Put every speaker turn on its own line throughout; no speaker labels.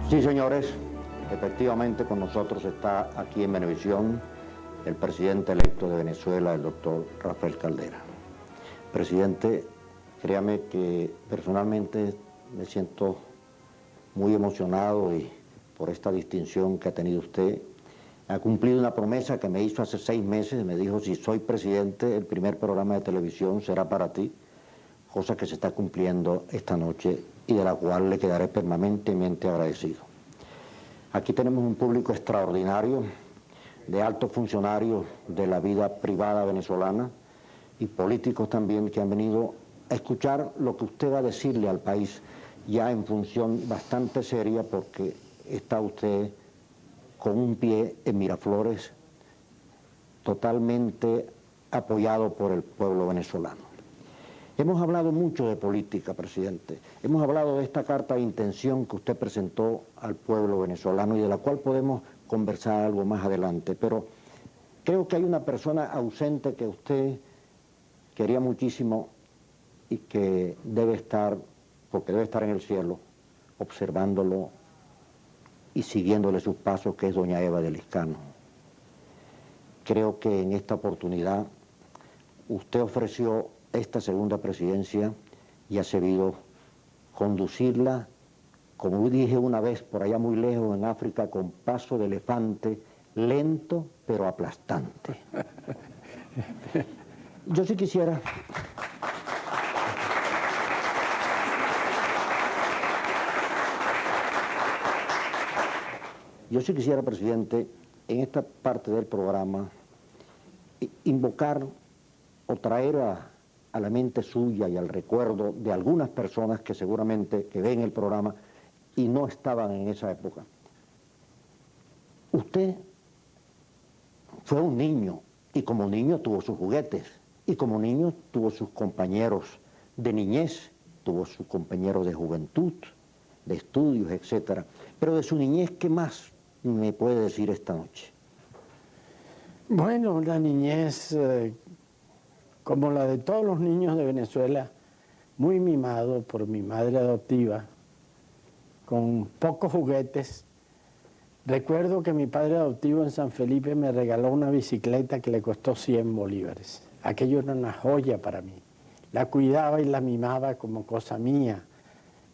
Sí, señores, efectivamente con nosotros está aquí en Venevisión el presidente electo de Venezuela, el doctor Rafael Caldera. Presidente, créame que personalmente me siento muy emocionado por esta distinción que ha tenido usted. Ha cumplido una promesa que me hizo hace 6 meses, me dijo: si soy presidente, el primer programa de televisión será para ti, cosa que se está cumpliendo esta noche y de la cual le quedaré permanentemente agradecido. Aquí tenemos un público extraordinario de altos funcionarios de la vida privada venezolana y políticos también que han venido a escuchar lo que usted va a decirle al país, ya en función bastante seria, porque está usted con un pie en Miraflores, totalmente apoyado por el pueblo venezolano. Hemos hablado mucho de política, presidente. Hemos hablado de esta carta de intención que usted presentó al pueblo venezolano y de la cual podemos conversar algo más adelante. Pero creo que hay una persona ausente que usted quería muchísimo y que debe estar, porque debe estar en el cielo, observándolo y siguiéndole sus pasos, que es doña Eva de Liscano. Creo que en esta oportunidad usted ofreció esta segunda presidencia y ha sabido conducirla, como dije una vez por allá muy lejos en África, con paso de elefante, lento pero aplastante. Yo sí quisiera... Yo sí quisiera, presidente, en esta parte del programa, invocar o traer a la mente suya y al recuerdo de algunas personas que seguramente que ven el programa y no estaban en esa época. Usted fue un niño y como niño tuvo sus juguetes y como niño tuvo sus compañeros de niñez, tuvo sus compañeros de juventud, de estudios, etc. Pero de su niñez, ¿qué más me puede decir esta noche?
Bueno, la niñez, como la de todos los niños de Venezuela, muy mimado por mi madre adoptiva, con pocos juguetes. Recuerdo que mi padre adoptivo en San Felipe me regaló una bicicleta que le costó 100 bolívares. Aquello era una joya para mí. La cuidaba y la mimaba como cosa mía.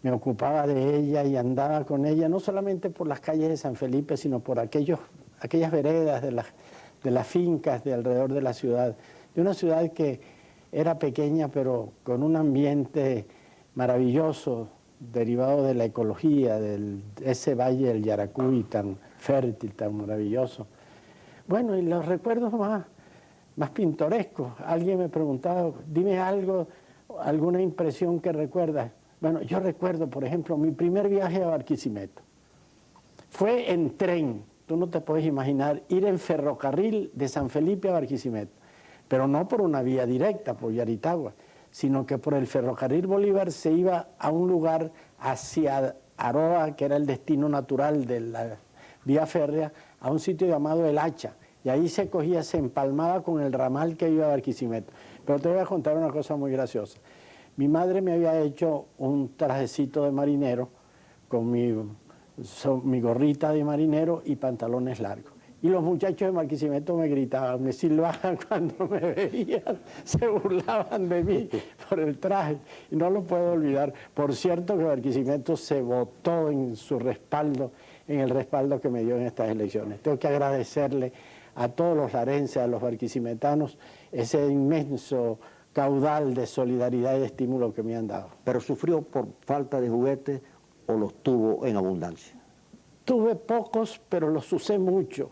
Me ocupaba de ella y andaba con ella, no solamente por las calles de San Felipe, sino por aquellas veredas de las fincas de alrededor de la ciudad. De una ciudad que era pequeña, pero con un ambiente maravilloso, derivado de la ecología, de ese valle del Yaracuy tan fértil, tan maravilloso. Bueno, y los recuerdos más pintorescos. Alguien me preguntaba, dime algo, alguna impresión que recuerdas. Bueno, yo recuerdo, por ejemplo, mi primer viaje a Barquisimeto. Fue en tren, tú no te puedes imaginar, ir en ferrocarril de San Felipe a Barquisimeto, pero no por una vía directa, por Yaritagua, sino que por el ferrocarril Bolívar se iba a un lugar hacia Aroa, que era el destino natural de la vía férrea, a un sitio llamado El Hacha, y ahí se empalmaba con el ramal que iba a Barquisimeto. Pero te voy a contar una cosa muy graciosa. Mi madre me había hecho un trajecito de marinero con mi gorrita de marinero y pantalones largos. Y los muchachos de Barquisimeto me gritaban, me silbaban cuando me veían, se burlaban de mí por el traje. Y no lo puedo olvidar. Por cierto que Barquisimeto se votó en su respaldo, en el respaldo que me dio en estas elecciones. Tengo que agradecerle a todos los larenses, a los barquisimetanos, ese inmenso caudal de solidaridad y de estímulo que me han dado.
¿Pero sufrió por falta de juguetes o los tuvo en abundancia?
Tuve pocos, pero los usé mucho.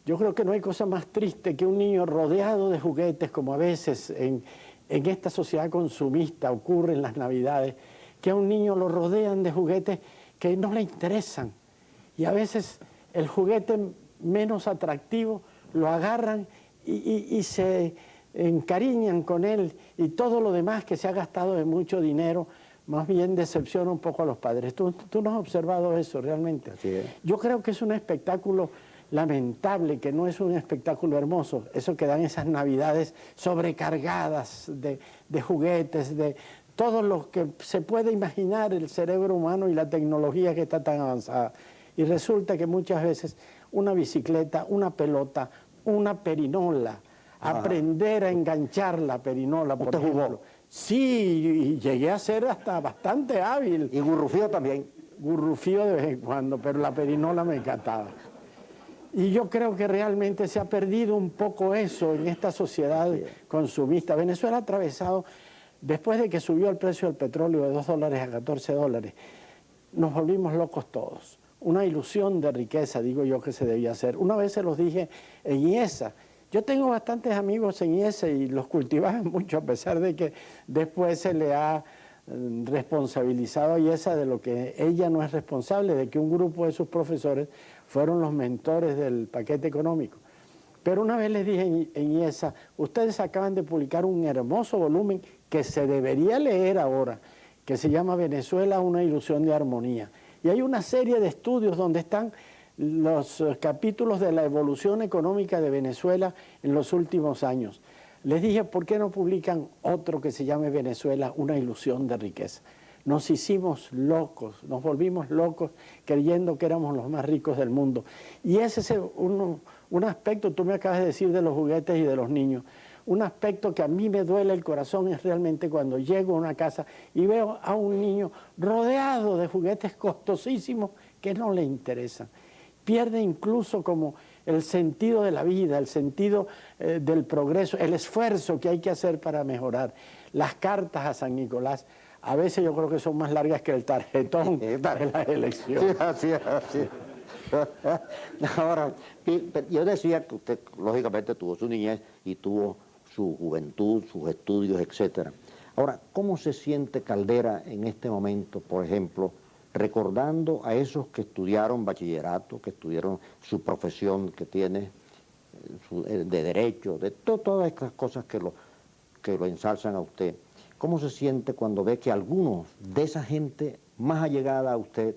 Yo creo que no hay cosa más triste que un niño rodeado de juguetes, como a veces en esta sociedad consumista ocurre en las Navidades, que a un niño lo rodean de juguetes que no le interesan. Y a veces el juguete menos atractivo lo agarran y se encariñan con él, y todo lo demás que se ha gastado de mucho dinero más bien decepciona un poco a los padres. Tú no has observado eso realmente.
Así es.
Yo creo que es un espectáculo lamentable, que no es un espectáculo hermoso, eso que dan esas Navidades sobrecargadas de juguetes, de todo lo que se puede imaginar el cerebro humano y la tecnología que está tan avanzada. Y resulta que muchas veces una bicicleta, una pelota, una perinola, aprender a enganchar la perinola, por ejemplo.
¿Jugó?
Sí, y llegué a ser hasta bastante hábil.
Y gurrufío también.
Gurrufío de vez en cuando, pero la perinola me encantaba. Y yo creo que realmente se ha perdido un poco eso en esta sociedad consumista. Venezuela ha atravesado, después de que subió el precio del petróleo de $2 a $14, nos volvimos locos todos. Una ilusión de riqueza, digo yo, que se debía hacer. Una vez se los dije en IESA. Yo tengo bastantes amigos en IESA y los cultivaban mucho, a pesar de que después se le ha responsabilizado a IESA de lo que ella no es responsable, de que un grupo de sus profesores fueron los mentores del paquete económico. Pero una vez les dije en IESA, ustedes acaban de publicar un hermoso volumen que se debería leer ahora, que se llama Venezuela, una ilusión de armonía. Y hay una serie de estudios donde están los capítulos de la evolución económica de Venezuela en los últimos años. Les dije, ¿por qué no publican otro que se llame Venezuela, una ilusión de riqueza? Nos hicimos locos, nos volvimos locos creyendo que éramos los más ricos del mundo. Y ese es un aspecto, tú me acabas de decir de los juguetes y de los niños, un aspecto que a mí me duele el corazón es realmente cuando llego a una casa y veo a un niño rodeado de juguetes costosísimos que no le interesan. Pierde incluso como el sentido de la vida, el sentido del progreso, el esfuerzo que hay que hacer para mejorar. Las cartas a San Nicolás, a veces yo creo que son más largas que el tarjetón de la elección.
Sí, así. Ahora, yo decía que usted lógicamente tuvo su niñez y tuvo su juventud, sus estudios, etcétera. Ahora, ¿cómo se siente Caldera en este momento, por ejemplo, recordando a esos que estudiaron bachillerato, que estudiaron su profesión que tiene, de derecho, de todas estas cosas que lo ensalzan a usted? ¿Cómo se siente cuando ve que algunos de esa gente más allegada a usted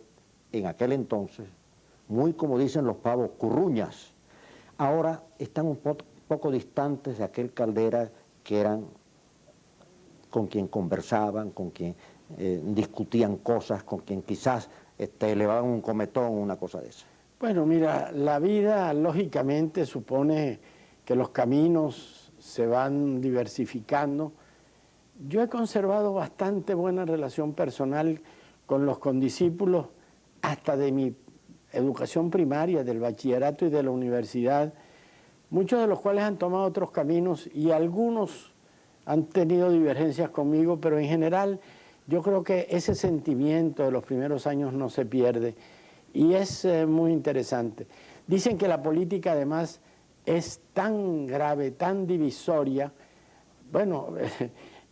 en aquel entonces, muy como dicen los pavos, curruñas, ahora están un poco distantes de aquel Caldera que eran con quien conversaban, con quien discutían cosas, con quien quizás elevaban un cometón o una cosa de esa?
Bueno, mira, la vida lógicamente supone que los caminos se van diversificando. Yo he conservado bastante buena relación personal con los condiscípulos hasta de mi educación primaria, del bachillerato y de la universidad, muchos de los cuales han tomado otros caminos y algunos han tenido divergencias conmigo, pero en general yo creo que ese sentimiento de los primeros años no se pierde y es muy interesante. Dicen que la política además es tan grave, tan divisoria. Bueno,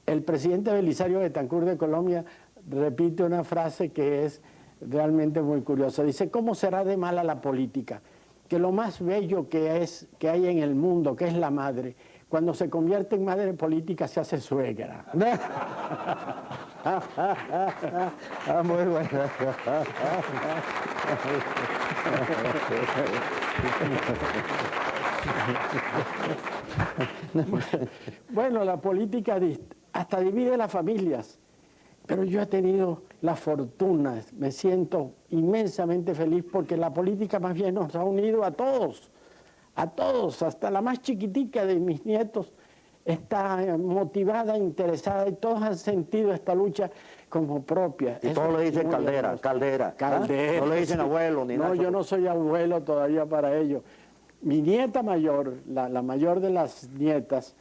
el presidente Belisario Betancur de Colombia repite una frase que es realmente muy curiosa. Dice, ¿cómo será de mala la política? Que lo más bello que hay en el mundo, que es la madre, cuando se convierte en madre política se hace suegra.
Muy bueno.
Bueno, la política hasta divide las familias, pero yo he tenido la fortuna, me siento inmensamente feliz porque la política más bien nos ha unido a todos, hasta la más chiquitica de mis nietos está motivada, interesada y todos han sentido esta lucha como propia.
Y todos le dicen Caldera, Caldera.
Caldera.
No le dicen abuelo ni nada.
No, yo no soy abuelo todavía para ello. Mi nieta mayor, la mayor de las nietas,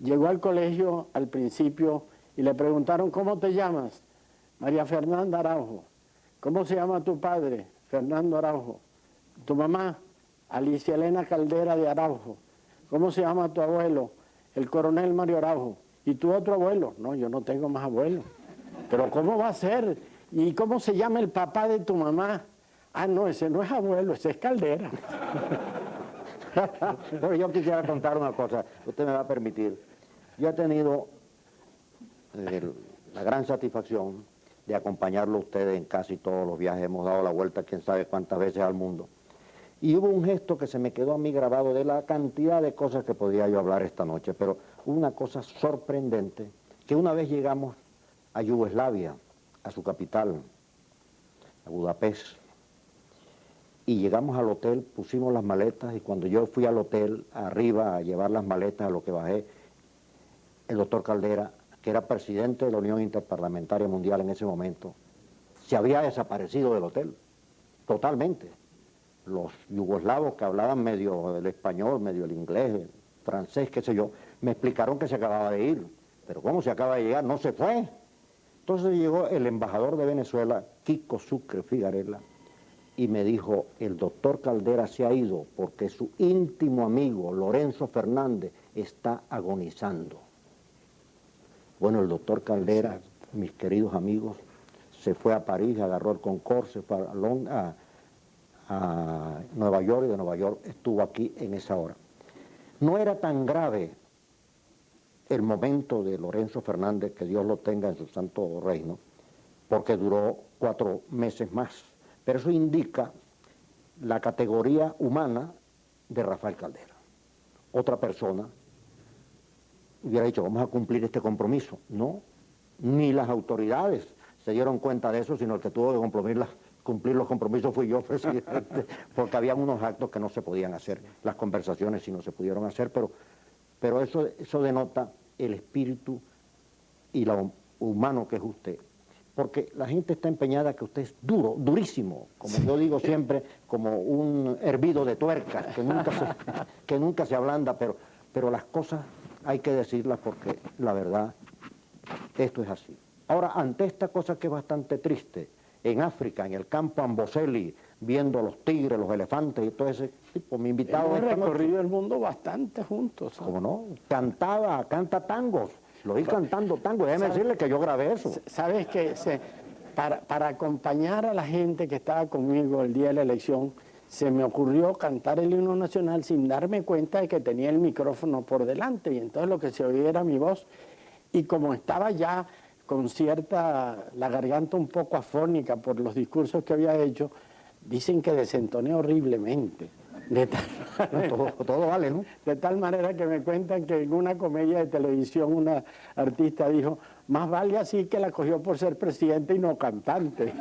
llegó al colegio al principio y le preguntaron, ¿cómo te llamas? María Fernanda Araujo. ¿Cómo se llama tu padre? Fernando Araujo. ¿Tu mamá? Alicia Elena Caldera de Araujo. ¿Cómo se llama tu abuelo? El coronel Mario Araujo. ¿Y tu otro abuelo? No, yo no tengo más abuelo. ¿Pero cómo va a ser? ¿Y cómo se llama el papá de tu mamá? Ah, no, ese no es abuelo, ese es Caldera.
Pero yo quisiera contar una cosa, usted me va a permitir. Yo he tenido la gran satisfacción de acompañarlo a ustedes en casi todos los viajes. Hemos dado la vuelta quién sabe cuántas veces al mundo. Y hubo un gesto que se me quedó a mí grabado de la cantidad de cosas que podía yo hablar esta noche, pero una cosa sorprendente, que una vez llegamos a Yugoslavia, a su capital, a Budapest. Y llegamos al hotel, pusimos las maletas y cuando yo fui al hotel arriba a llevar las maletas, a lo que bajé, el doctor Caldera, que era presidente de la Unión Interparlamentaria Mundial en ese momento, se había desaparecido del hotel, totalmente. Los yugoslavos que hablaban medio el español, medio el inglés, el francés, qué sé yo, me explicaron que se acababa de ir. Pero ¿cómo se acaba de llegar? No se fue. Entonces llegó el embajador de Venezuela, Kiko Sucre Figarella, y me dijo, el doctor Caldera se ha ido porque su íntimo amigo, Lorenzo Fernández, está agonizando. Bueno, el doctor Caldera, mis queridos amigos, se fue a París, agarró el Concorde, se fue a Nueva York y de Nueva York estuvo aquí en esa hora. No era tan grave el momento de Lorenzo Fernández, que Dios lo tenga en su santo reino, porque duró 4 meses más. Pero eso indica la categoría humana de Rafael Caldera. Otra persona hubiera dicho, vamos a cumplir este compromiso. No, ni las autoridades se dieron cuenta de eso, sino el que tuvo que cumplir los compromisos fui yo, presidente, porque había unos actos que no se podían hacer, las conversaciones sí no se pudieron hacer, pero eso denota el espíritu y lo humano que es usted. Porque la gente está empeñada que usted es duro, durísimo, como yo digo siempre, como un hervido de tuercas, que nunca se ablanda, pero las cosas hay que decirlas porque la verdad, esto es así. Ahora, ante esta cosa que es bastante triste, en África, en el campo Amboseli, viendo los tigres, los elefantes y todo ese tipo, mi invitado...
Hemos recorrido el mundo bastante juntos. ¿Sabes?
¿Cómo no? Canta tangos. Lo vi cantando tango, déjeme decirle que yo grabé eso.
Sabes que para acompañar a la gente que estaba conmigo el día de la elección, se me ocurrió cantar el himno nacional sin darme cuenta de que tenía el micrófono por delante, y entonces lo que se oía era mi voz, y como estaba ya con la garganta un poco afónica por los discursos que había hecho, dicen que desentoné horriblemente.
Todo vale, ¿no?
De tal manera que me cuentan que en una comedia de televisión una artista dijo, más vale así que la cogió por ser presidente y no cantante.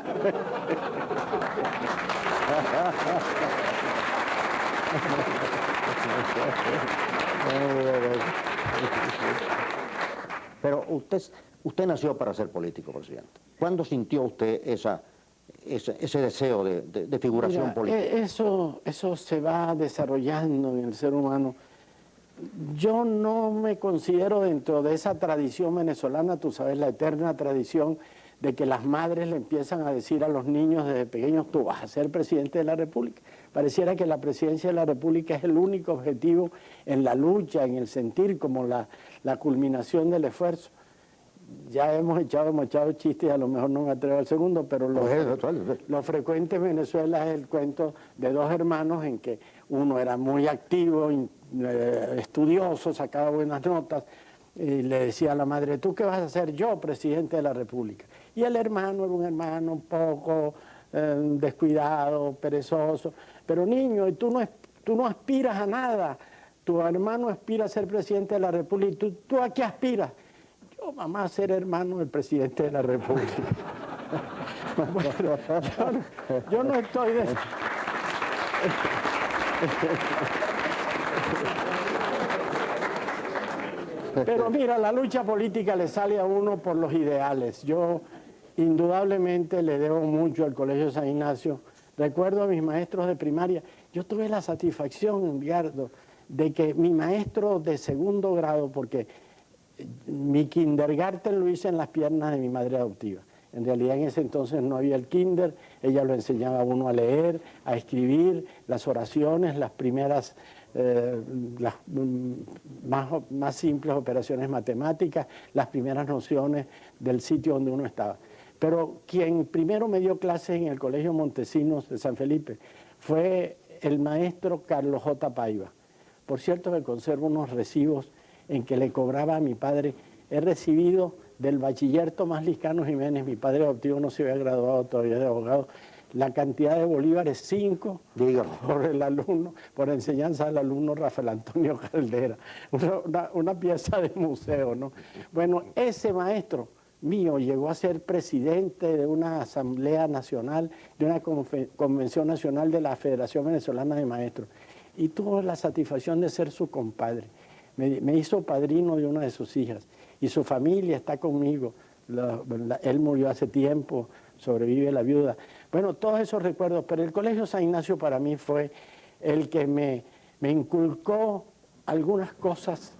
Pero usted nació para ser político, presidente. ¿Cuándo sintió usted ese deseo de figuración política?
Eso se va desarrollando en el ser humano. Yo no me considero dentro de esa tradición venezolana, tú sabes, la eterna tradición de que las madres le empiezan a decir a los niños desde pequeños, tú vas a ser presidente de la República. Pareciera que la presidencia de la República es el único objetivo en la lucha, en el sentir, como la culminación del esfuerzo. Ya hemos echado chistes, a lo mejor no me atrevo al segundo, pero lo frecuente en Venezuela es el cuento de 2 hermanos en que uno era muy activo, estudioso, sacaba buenas notas, y le decía a la madre, ¿tú qué vas a hacer? Yo, presidente de la República. Y el hermano era un hermano un poco descuidado, perezoso, pero niño, tú no aspiras a nada, tu hermano aspira a ser presidente de la República, ¿y tú a qué aspiras? Yo, mamá, a ser hermano del presidente de la República. Bueno, yo no estoy de... Pero mira, la lucha política le sale a uno por los ideales. Yo indudablemente le debo mucho al Colegio San Ignacio. Recuerdo a mis maestros de primaria. Yo tuve la satisfacción, Edgardo, de que mi maestro de 2º grado, porque mi kindergarten lo hice en las piernas de mi madre adoptiva. En realidad en ese entonces no había el kinder, ella lo enseñaba a uno a leer, a escribir, las oraciones, las primeras, las más simples operaciones matemáticas, las primeras nociones del sitio donde uno estaba. Pero quien primero me dio clases en el Colegio Montesinos de San Felipe fue el maestro Carlos J. Paiva. Por cierto que conservo unos recibos en que le cobraba a mi padre. He recibido del bachiller Tomás Liscano Jiménez, mi padre adoptivo no se había graduado todavía de abogado, la cantidad de bolívares 5 por el alumno, por enseñanza del alumno Rafael Antonio Caldera, una pieza de museo, ¿no? Bueno, ese maestro mío llegó a ser presidente de una asamblea nacional, de una convención nacional de la Federación Venezolana de Maestros, y tuvo la satisfacción de ser su compadre. Me hizo padrino de una de sus hijas, y su familia está conmigo. Él murió hace tiempo, sobrevive la viuda. Bueno, todos esos recuerdos, pero el Colegio San Ignacio para mí fue el que me inculcó algunas cosas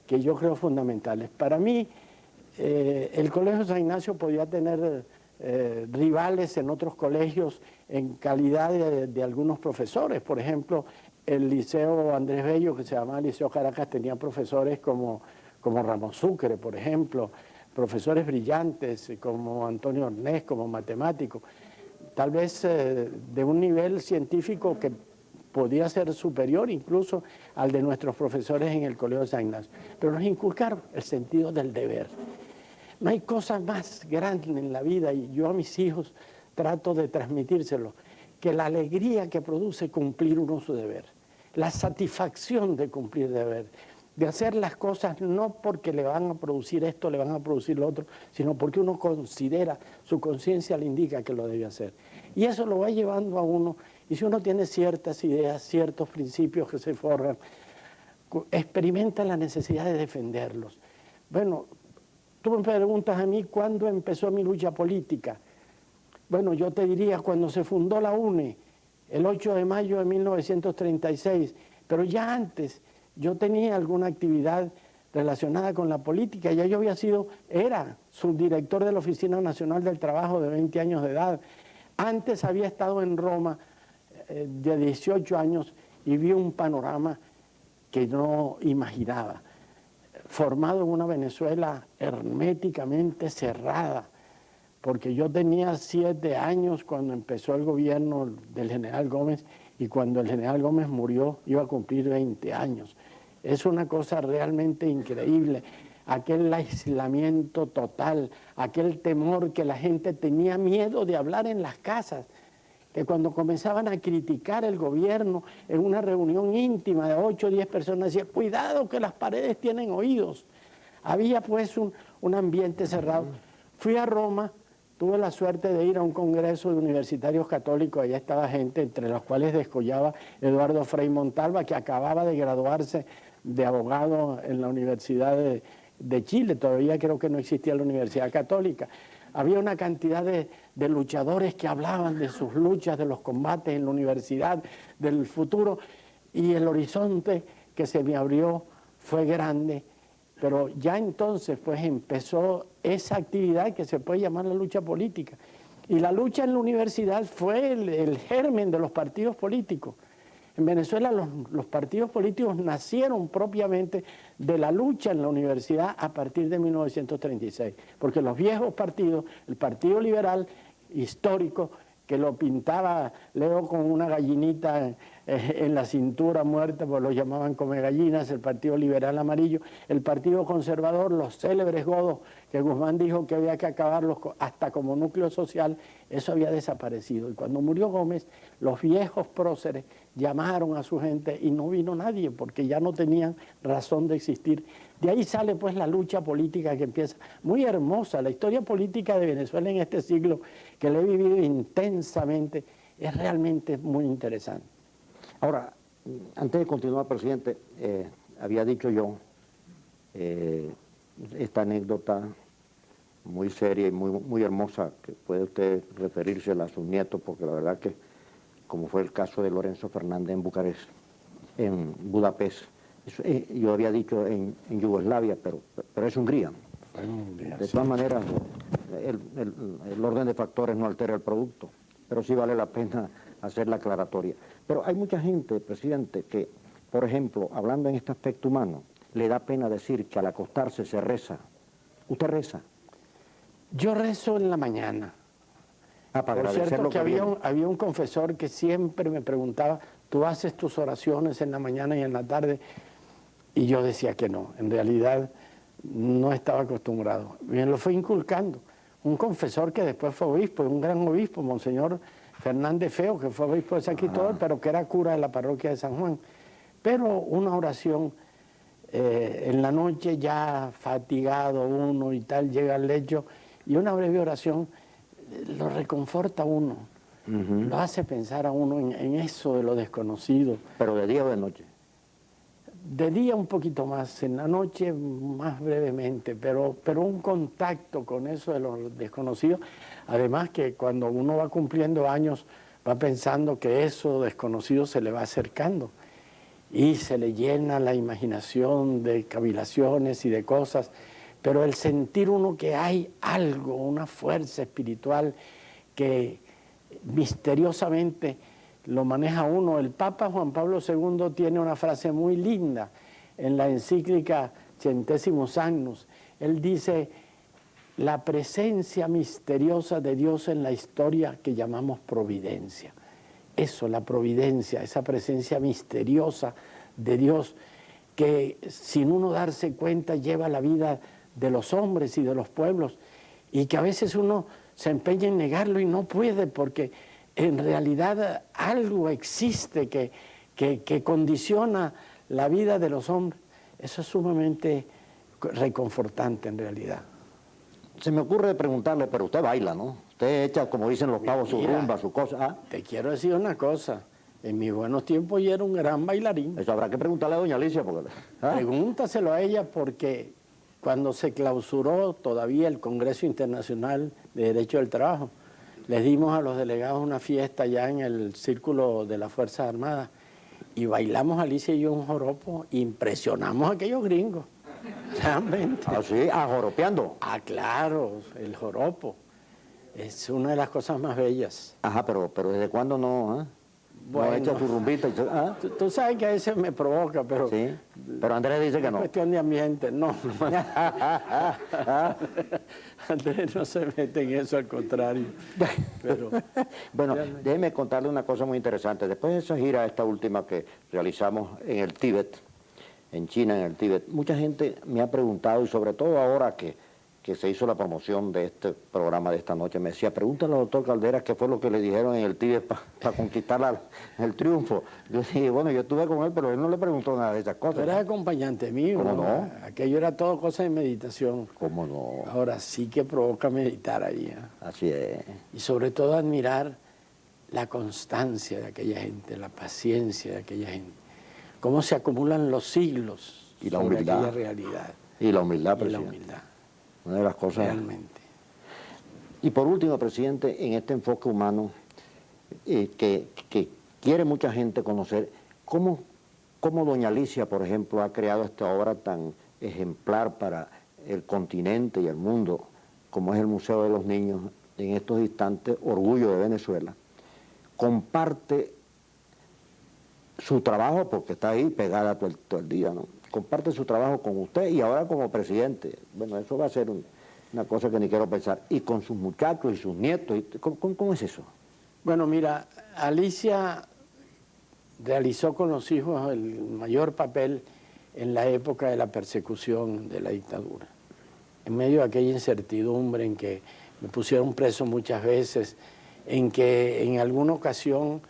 que yo creo fundamentales. Para mí, el Colegio San Ignacio podía tener rivales en otros colegios en calidad de algunos profesores. Por ejemplo, el Liceo Andrés Bello, que se llamaba Liceo Caracas, tenía profesores como Ramón Sucre, por ejemplo, profesores brillantes como Antonio Ornés, como matemático, tal vez de un nivel científico que podía ser superior incluso al de nuestros profesores en el Colegio de San Ignacio. Pero nos inculcaron el sentido del deber. No hay cosa más grande en la vida, y yo a mis hijos trato de transmitírselo, que la alegría que produce cumplir uno su deber, la satisfacción de cumplir deber, de hacer las cosas no porque le van a producir esto, le van a producir lo otro, sino porque uno considera, su conciencia le indica que lo debe hacer. Y eso lo va llevando a uno, y si uno tiene ciertas ideas, ciertos principios que se forjan, experimenta la necesidad de defenderlos. Bueno, tú me preguntas a mí cuándo empezó mi lucha política. Bueno, yo te diría cuando se fundó la UNE, el 8 de mayo de 1936, pero ya antes yo tenía alguna actividad relacionada con la política. Ya yo era subdirector de la Oficina Nacional del Trabajo de 20 años de edad. Antes había estado en Roma de 18 años y vi un panorama que no imaginaba, formado en una Venezuela herméticamente cerrada, porque yo tenía 7 años cuando empezó el gobierno del general Gómez, y cuando el general Gómez murió iba a cumplir 20 años. Es una cosa realmente increíble, aquel aislamiento total, aquel temor que la gente tenía miedo de hablar en las casas, que cuando comenzaban a criticar el gobierno en una reunión íntima de 8 o 10 personas, decían, cuidado que las paredes tienen oídos. Había pues un ambiente cerrado. Fui a Roma, tuve la suerte de ir a un congreso de universitarios católicos, allá estaba gente, entre los cuales descollaba Eduardo Frei Montalva, que acababa de graduarse de abogado en la Universidad de Chile, todavía creo que no existía la Universidad Católica. Había una cantidad de luchadores que hablaban de sus luchas, de los combates en la universidad, del futuro, y el horizonte que se me abrió fue grande, pero ya entonces pues empezó esa actividad que se puede llamar la lucha política. Y la lucha en la universidad fue el germen de los partidos políticos. En Venezuela los partidos políticos nacieron propiamente de la lucha en la universidad a partir de 1936, porque los viejos partidos, el Partido Liberal histórico, que lo pintaba Leo con una gallinita en la cintura muerta, pues lo llamaban come gallinas, el Partido Liberal amarillo, el Partido Conservador, los célebres godos que Guzmán dijo que había que acabarlos hasta como núcleo social, eso había desaparecido. Y cuando murió Gómez, los viejos próceres llamaron a su gente y no vino nadie porque ya no tenían razón de existir. De ahí sale pues la lucha política que empieza, muy hermosa. La historia política de Venezuela en este siglo, que la he vivido intensamente, es realmente muy interesante.
Ahora, antes de continuar, presidente, había dicho yo esta anécdota muy seria y muy hermosa, que puede usted referírsela a sus nietos, porque la verdad que, como fue el caso de Lorenzo Fernández en Bucarest, en Budapest, yo había dicho en Yugoslavia, pero es Hungría. De todas maneras, el orden de factores no altera el producto, pero sí vale la pena hacer la aclaratoria. Pero hay mucha gente, presidente, que, por ejemplo, hablando en este aspecto humano, le da pena decir que al acostarse se reza. ¿Usted reza?
Yo rezo en la mañana. Por cierto que había un confesor que siempre me preguntaba, ¿tú haces tus oraciones en la mañana y en la tarde? Y yo decía que no, en realidad no estaba acostumbrado. Me lo fue inculcando. Un confesor que después fue obispo, un gran obispo, Monseñor Fernández Feo, que fue obispo de San Cristóbal, pero que era cura de la parroquia de San Juan. Pero una oración En la noche ya fatigado uno y tal, llega al lecho y una breve oración lo reconforta a uno, lo hace pensar a uno en eso de lo desconocido.
¿Pero de día o de noche?
De día un poquito más, en la noche más brevemente, pero un contacto con eso de lo desconocido. Además que cuando uno va cumpliendo años va pensando que eso desconocido se le va acercando y se le llena la imaginación de cavilaciones y de cosas, pero el sentir uno que hay algo, una fuerza espiritual que misteriosamente lo maneja uno. El Papa Juan Pablo II tiene una frase muy linda en la encíclica Centesimus Agnus. Él dice: la presencia misteriosa de Dios en la historia que llamamos providencia. Eso, la providencia, esa presencia misteriosa de Dios que sin uno darse cuenta lleva la vida de los hombres y de los pueblos, y que a veces uno se empeña en negarlo y no puede, porque en realidad algo existe que condiciona la vida de los hombres. Eso es sumamente reconfortante en realidad.
Se me ocurre preguntarle, pero usted baila, ¿no? Usted echa, como dicen los pavos, su rumba, su cosa. ¿Ah?
Te quiero decir una cosa. En mis buenos tiempos yo era un gran bailarín.
Eso habrá que preguntarle a doña Alicia. Porque, ¿ah?
Pregúntaselo a ella, porque cuando se clausuró todavía el Congreso Internacional de Derecho del Trabajo, les dimos a los delegados una fiesta ya en el Círculo de las Fuerzas Armadas y bailamos Alicia y yo un joropo, impresionamos a aquellos gringos, realmente.
¿Ah, sí? ¿Ah, joropeando?
Ah, claro, el joropo es una de las cosas más bellas.
Ajá, pero ¿desde cuándo no? ¿Ah?
Bueno,
no echa su rumbita. ¿Ah?
Tú sabes que a veces me provoca, pero...
Sí, pero Andrés dice que no.
Es cuestión de ambiente, no. Andrés no se mete en eso, al contrario. Pero,
bueno,
realmente...
déjeme contarle una cosa muy interesante. Después de esa gira, esta última que realizamos en el Tíbet, en China, en el Tíbet, mucha gente me ha preguntado, y sobre todo ahora que se hizo la promoción de este programa de esta noche, me decía: pregúntale al doctor Caldera qué fue lo que le dijeron en el Tíbet para conquistar el triunfo. Yo dije, bueno, yo estuve con él, pero él no le preguntó nada de esas cosas.
Tú eras acompañante mío.
¿Cómo no?
Aquello era todo cosa de meditación.
¿Cómo no?
Ahora sí que provoca meditar ahí. ¿Eh?
Así es.
Y sobre todo admirar la constancia de aquella gente, la paciencia de aquella gente. Cómo se acumulan los siglos
y la
sobre
humildad.
aquella realidad.
Y la humildad,
presidente.
Y la humildad. Una de las cosas.
Realmente.
Y por último, presidente, en este enfoque humano que quiere mucha gente conocer, ¿cómo doña Alicia, por ejemplo, ha creado esta obra tan ejemplar para el continente y el mundo, como es el Museo de los Niños, en estos instantes, orgullo de Venezuela? Comparte su trabajo, porque está ahí pegada todo el día, ¿no? Comparte su trabajo con usted y ahora como presidente. Bueno, eso va a ser una cosa que ni quiero pensar. Y con sus muchachos y sus nietos. ¿Cómo es eso?
Bueno, mira, Alicia realizó con los hijos el mayor papel en la época de la persecución de la dictadura. En medio de aquella incertidumbre en que me pusieron preso muchas veces, en que en alguna ocasión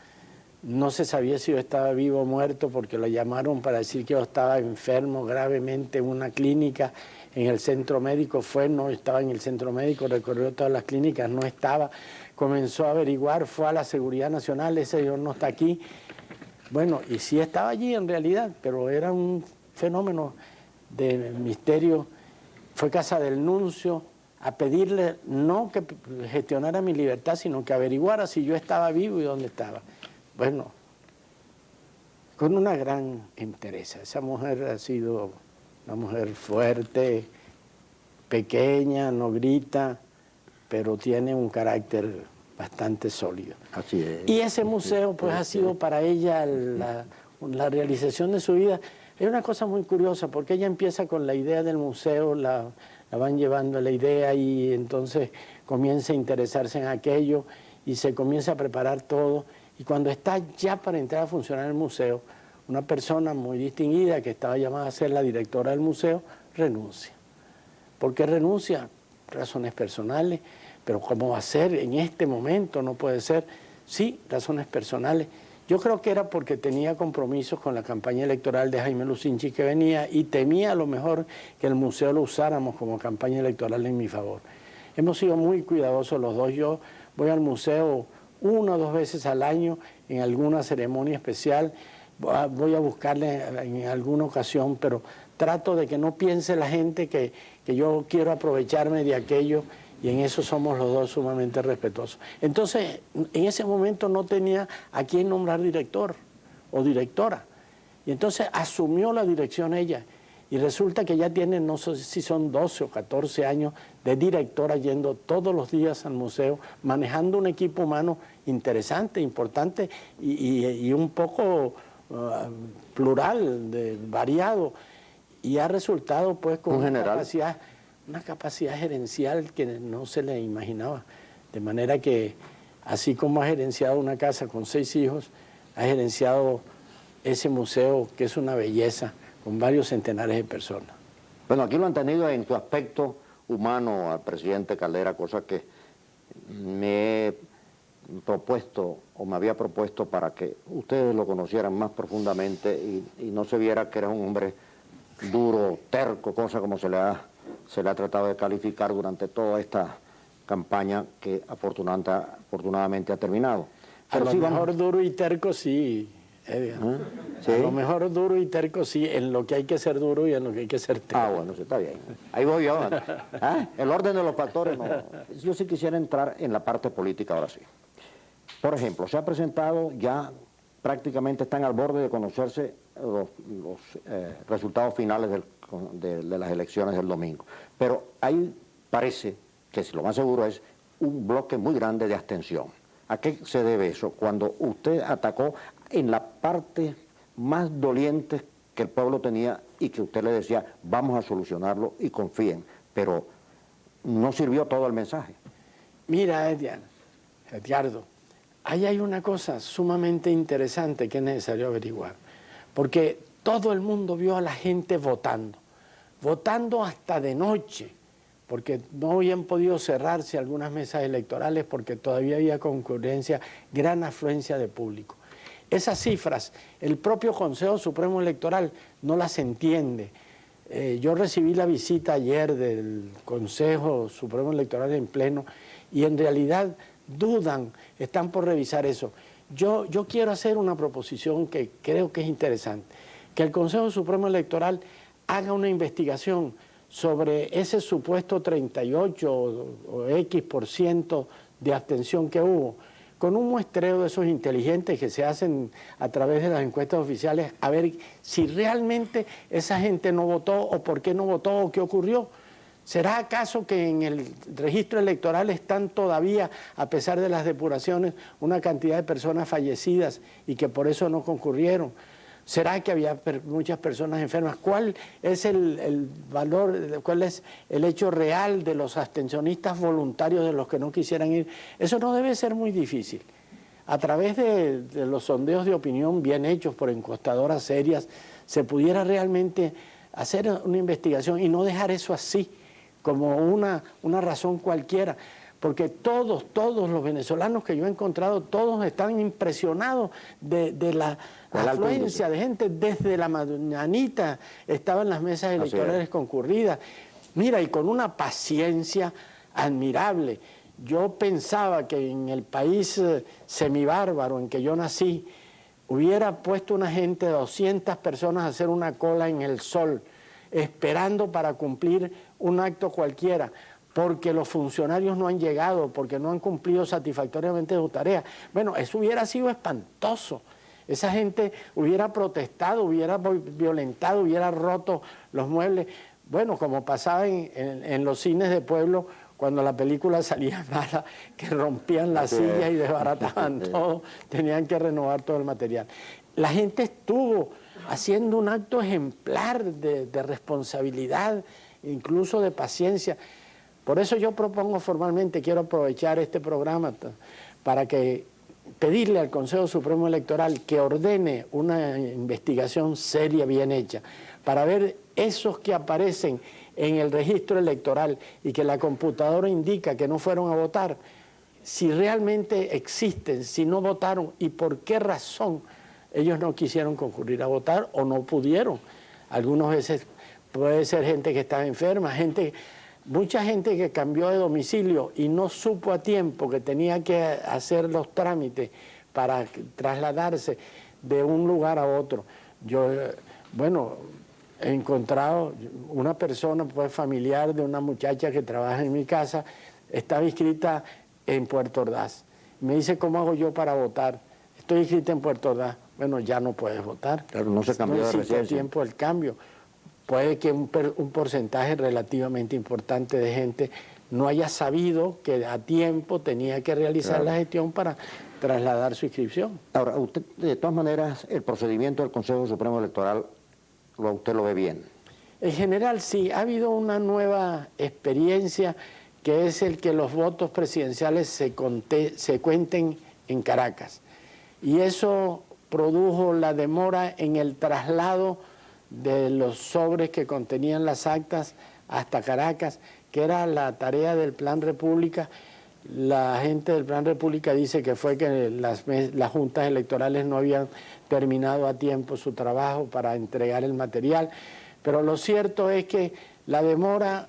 no se sabía si yo estaba vivo o muerto, porque lo llamaron para decir que yo estaba enfermo gravemente en una clínica, en el centro médico. No estaba en el centro médico, recorrió todas las clínicas, no estaba. Comenzó a averiguar, fue a la Seguridad Nacional, ese señor no está aquí. Bueno, y sí estaba allí en realidad, pero era un fenómeno de misterio. Fue casa del nuncio a pedirle no que gestionara mi libertad, sino que averiguara si yo estaba vivo y dónde estaba. Bueno, con una gran entereza. Esa mujer ha sido una mujer fuerte, pequeña, no grita, pero tiene un carácter bastante sólido.
Así es.
Y ese museo pues ha sido para ella la realización de su vida. Es una cosa muy curiosa, porque ella empieza con la idea del museo, la van llevando a la idea y entonces comienza a interesarse en aquello y se comienza a preparar todo. Y cuando está ya para entrar a funcionar el museo, una persona muy distinguida que estaba llamada a ser la directora del museo, renuncia. ¿Por qué renuncia? Razones personales, pero ¿cómo va a ser en este momento? No puede ser. Sí, razones personales. Yo creo que era porque tenía compromisos con la campaña electoral de Jaime Lucinchi que venía y temía a lo mejor que el museo lo usáramos como campaña electoral en mi favor. Hemos sido muy cuidadosos los dos. Yo voy al museo 1 o 2 veces al año en alguna ceremonia especial. Voy a buscarle en alguna ocasión, pero trato de que no piense la gente que yo quiero aprovecharme de aquello, y en eso somos los dos sumamente respetuosos. Entonces, en ese momento no tenía a quién nombrar director o directora, y entonces asumió la dirección ella, y resulta que ya tiene, no sé si son 12 o 14 años de directora, yendo todos los días al museo, manejando un equipo humano interesante, importante y un poco plural, variado, y ha resultado pues con una capacidad gerencial que no se le imaginaba. De manera que, así como ha gerenciado una casa con 6 hijos, ha gerenciado ese museo que es una belleza, con varios centenares de personas.
Bueno, aquí lo han tenido en su aspecto humano al presidente Caldera, cosa que me he propuesto o me había propuesto para que ustedes lo conocieran más profundamente y no se viera que era un hombre duro, terco, cosa como se le ha tratado de calificar durante toda esta campaña que afortunadamente ha terminado.
Pero a lo mejor duro y terco sí, Edgar. ¿Sí? A lo mejor duro y terco sí, en lo que hay que ser duro y en lo que hay que ser terco.
Ah, bueno, sí, está bien. Ahí voy yo. El orden de los factores, no. Yo sí quisiera entrar en la parte política ahora sí. Por ejemplo, se ha presentado ya, prácticamente están al borde de conocerse los resultados finales de las elecciones del domingo. Pero ahí parece que lo más seguro es un bloque muy grande de abstención. ¿A qué se debe eso? Cuando usted atacó en la parte más doliente que el pueblo tenía y que usted le decía, vamos a solucionarlo y confíen, pero no sirvió todo el mensaje.
Mira, Edgardo, ahí hay una cosa sumamente interesante que es necesario averiguar, porque todo el mundo vio a la gente votando hasta de noche, porque no habían podido cerrarse algunas mesas electorales porque todavía había concurrencia, gran afluencia de público. Esas cifras, el propio Consejo Supremo Electoral no las entiende. Yo recibí la visita ayer del Consejo Supremo Electoral en pleno y en realidad dudan, están por revisar eso. Yo quiero hacer una proposición que creo que es interesante, que el Consejo Supremo Electoral haga una investigación sobre ese supuesto 38 o X% de abstención que hubo, con un muestreo de esos inteligentes que se hacen a través de las encuestas oficiales, a ver si realmente esa gente no votó o por qué no votó o qué ocurrió. ¿Será acaso que en el registro electoral están todavía, a pesar de las depuraciones, una cantidad de personas fallecidas y que por eso no concurrieron? ¿Será que había muchas personas enfermas? ¿Cuál es el valor, cuál es el hecho real de los abstencionistas voluntarios, de los que no quisieran ir? Eso no debe ser muy difícil. A través de los sondeos de opinión bien hechos por encuestadoras serias, se pudiera realmente hacer una investigación y no dejar eso así, como una razón cualquiera. Porque todos los venezolanos que yo he encontrado, todos están impresionados de la afluencia de gente. Desde la mañanita estaban las mesas electorales concurridas. Mira, y con una paciencia admirable. Yo pensaba que en el país semibárbaro en que yo nací, hubiera puesto una gente de 200 personas a hacer una cola en el sol, esperando para cumplir un acto cualquiera, porque los funcionarios no han llegado, porque no han cumplido satisfactoriamente su tarea. Bueno, eso hubiera sido espantoso. Esa gente hubiera protestado, hubiera violentado, hubiera roto los muebles. Bueno, como pasaba en los cines de pueblo, cuando la película salía mala, que rompían las sillas y desbarataban todo, tenían que renovar todo el material. La gente estuvo haciendo un acto ejemplar de responsabilidad, incluso de paciencia. Por eso yo propongo formalmente, quiero aprovechar este programa para pedirle al Consejo Supremo Electoral que ordene una investigación seria, bien hecha, para ver esos que aparecen en el registro electoral y que la computadora indica que no fueron a votar, si realmente existen, si no votaron y por qué razón ellos no quisieron concurrir a votar o no pudieron. Algunas veces puede ser gente que estaba enferma, mucha gente que cambió de domicilio y no supo a tiempo que tenía que hacer los trámites para trasladarse de un lugar a otro. Yo, bueno, he encontrado una persona, pues familiar de una muchacha que trabaja en mi casa, estaba inscrita en Puerto Ordaz. Me dice, ¿cómo hago yo para votar? Estoy inscrita en Puerto Ordaz. Bueno, ya no puedes votar.
Claro, no se cambió de residencia.
No existe tiempo el cambio. Puede que un porcentaje relativamente importante de gente no haya sabido que a tiempo tenía que realizar la gestión para trasladar su inscripción.
Ahora, usted, de todas maneras, el procedimiento del Consejo Supremo Electoral, usted lo ve bien.
En general, sí. Ha habido una nueva experiencia que es el que los votos presidenciales se cuenten en Caracas. Y eso produjo la demora en el traslado de los sobres que contenían las actas hasta Caracas, que era la tarea del Plan República. La gente del Plan República dice que fue que las juntas electorales no habían terminado a tiempo su trabajo para entregar el material, pero lo cierto es que la demora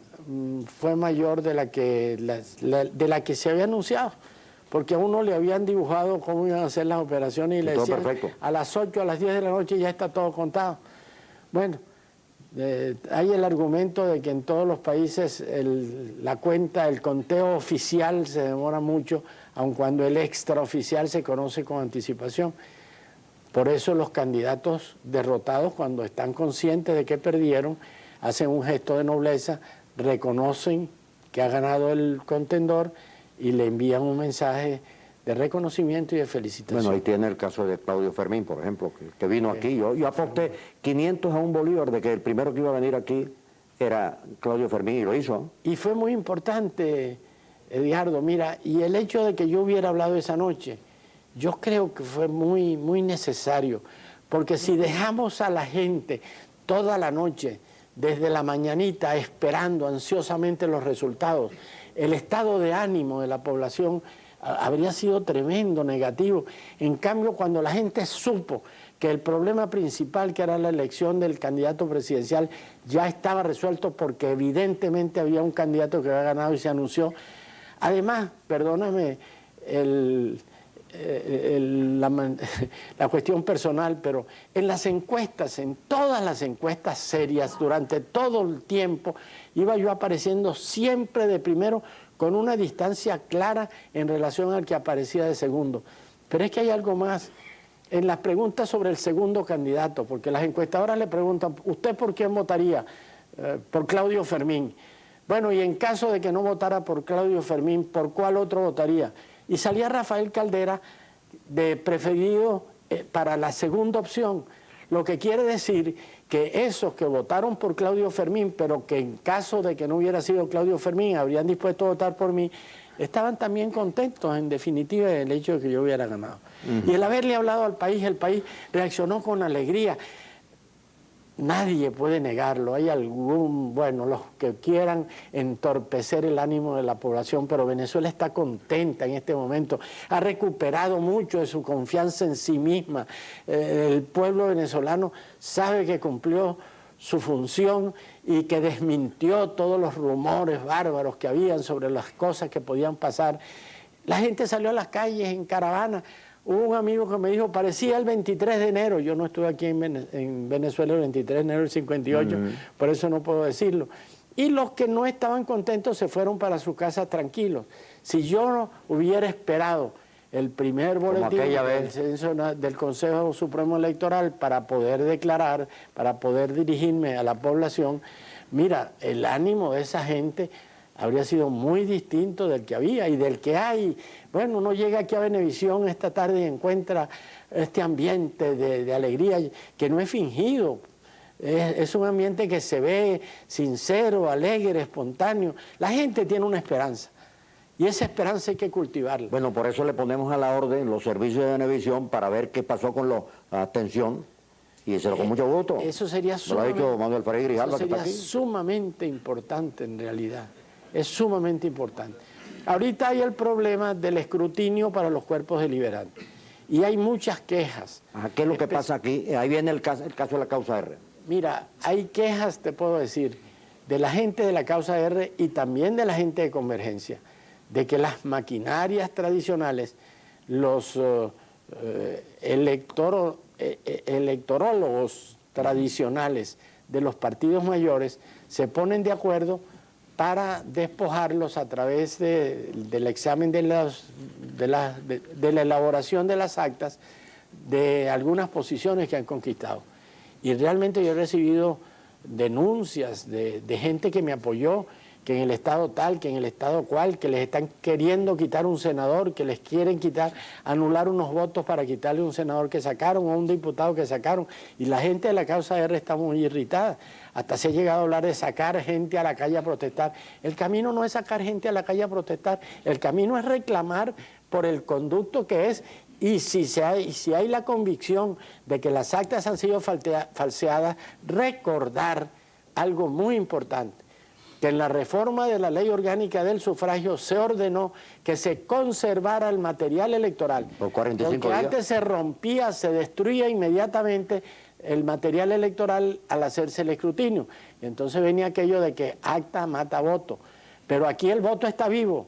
fue mayor de la que se había anunciado, porque a uno le habían dibujado cómo iban a hacer las operaciones y le decían a las 8, a las 10 de la noche ya está todo contado. Bueno, hay el argumento de que en todos los países el conteo oficial se demora mucho, aun cuando el extraoficial se conoce con anticipación. Por eso los candidatos derrotados, cuando están conscientes de que perdieron, hacen un gesto de nobleza, reconocen que ha ganado el contendor y le envían un mensaje de reconocimiento y de felicitación.
Bueno, ahí tiene el caso de Claudio Fermín, por ejemplo, que vino aquí. Yo aposté 500 a un bolívar de que el primero que iba a venir aquí era Claudio Fermín y lo hizo.
Y fue muy importante, Edgardo, mira, y el hecho de que yo hubiera hablado esa noche, yo creo que fue muy, muy necesario, porque si dejamos a la gente toda la noche, desde la mañanita, esperando ansiosamente los resultados, el estado de ánimo de la población habría sido tremendo, negativo. En cambio, cuando la gente supo que el problema principal, que era la elección del candidato presidencial, ya estaba resuelto porque evidentemente había un candidato que había ganado y se anunció. Además, perdóname la cuestión personal, pero en las encuestas, en todas las encuestas serias, durante todo el tiempo, iba yo apareciendo siempre de primero, con una distancia clara en relación al que aparecía de segundo. Pero es que hay algo más. En las preguntas sobre el segundo candidato, porque las encuestadoras le preguntan, ¿usted por quién votaría? Por Claudio Fermín. Bueno, y en caso de que no votara por Claudio Fermín, ¿por cuál otro votaría? Y salía Rafael Caldera de preferido para la segunda opción, lo que quiere decir que esos que votaron por Claudio Fermín, pero que en caso de que no hubiera sido Claudio Fermín, habrían dispuesto a votar por mí, estaban también contentos, en definitiva, del hecho de que yo hubiera ganado. Y el haberle hablado al país, el país reaccionó con alegría. Nadie puede negarlo. Hay los que quieran entorpecer el ánimo de la población, pero Venezuela está contenta en este momento. Ha recuperado mucho de su confianza en sí misma. El pueblo venezolano sabe que cumplió su función y que desmintió todos los rumores bárbaros que habían sobre las cosas que podían pasar. La gente salió a las calles en caravana. Hubo un amigo que me dijo, parecía el 23 de enero, yo no estuve aquí en Venezuela el 23 de enero del 58, por eso no puedo decirlo. Y los que no estaban contentos se fueron para su casa tranquilos. Si yo no hubiera esperado el primer boletín del Consejo Supremo Electoral para poder declarar, para poder dirigirme a la población, mira, el ánimo de esa gente habría sido muy distinto del que había y del que hay. Bueno, uno llega aquí a Venevisión esta tarde y encuentra este ambiente de alegría que no es fingido. Es un ambiente que se ve sincero, alegre, espontáneo. La gente tiene una esperanza y esa esperanza hay que cultivarla.
Bueno, por eso le ponemos a la orden los servicios de Venevisión para ver qué pasó con la atención y se lo con mucho gusto.
Eso sería sumamente importante en realidad. Es sumamente importante. Ahorita hay el problema del escrutinio para los cuerpos deliberantes. Y hay muchas quejas.
¿Qué es lo que pasa aquí? Ahí viene el caso de la causa R.
Mira, hay quejas, te puedo decir, de la gente de la causa R y también de la gente de Convergencia, de que las maquinarias tradicionales, los electorólogos tradicionales de los partidos mayores se ponen de acuerdo para despojarlos a través del examen de la elaboración de las actas de algunas posiciones que han conquistado. Y realmente yo he recibido denuncias de gente que me apoyó, que en el estado tal, que en el estado cual, que les están queriendo quitar un senador, que les quieren anular unos votos para quitarle un senador que sacaron o un diputado que sacaron. Y la gente de la causa R está muy irritada. Hasta se ha llegado a hablar de sacar gente a la calle a protestar. El camino no es sacar gente a la calle a protestar, el camino es reclamar por el conducto que es. Y si hay la convicción de que las actas han sido falseadas, recordar algo muy importante, que en la reforma de la ley orgánica del sufragio se ordenó que se conservara el material electoral.
Por 45
porque
días.
Antes se rompía, se destruía inmediatamente el material electoral al hacerse el escrutinio. Y entonces venía aquello de que acta mata voto. Pero aquí el voto está vivo,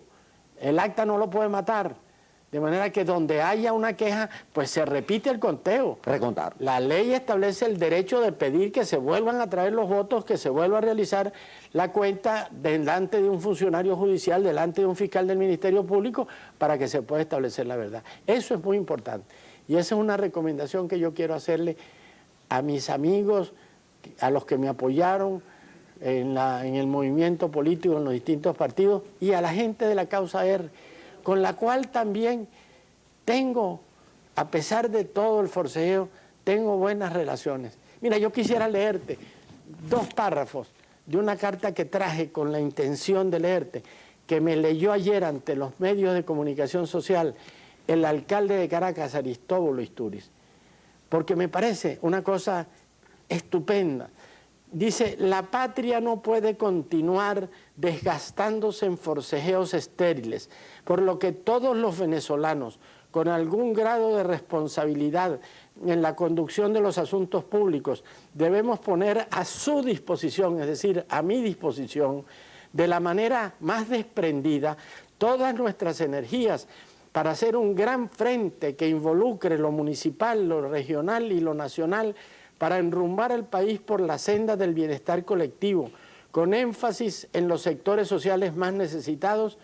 el acta no lo puede matar. De manera que donde haya una queja, pues se repite el conteo.
Recontar.
La ley establece el derecho de pedir que se vuelvan a traer los votos, que se vuelva a realizar la cuenta delante de un funcionario judicial, delante de un fiscal del Ministerio Público, para que se pueda establecer la verdad. Eso es muy importante. Y esa es una recomendación que yo quiero hacerle a mis amigos, a los que me apoyaron en el movimiento político, en los distintos partidos, y a la gente de la causa R, con la cual también tengo, a pesar de todo el forcejeo, tengo buenas relaciones. Mira, yo quisiera leerte 2 párrafos de una carta que traje con la intención de leerte, que me leyó ayer ante los medios de comunicación social el alcalde de Caracas, Aristóbulo Istúriz, porque me parece una cosa estupenda. Dice: la patria no puede continuar desgastándose en forcejeos estériles, por lo que todos los venezolanos, con algún grado de responsabilidad en la conducción de los asuntos públicos, debemos poner a su disposición, es decir, a mi disposición, de la manera más desprendida, todas nuestras energías para hacer un gran frente que involucre lo municipal, lo regional y lo nacional, para enrumbar el país por la senda del bienestar colectivo, con énfasis en los sectores sociales más necesitados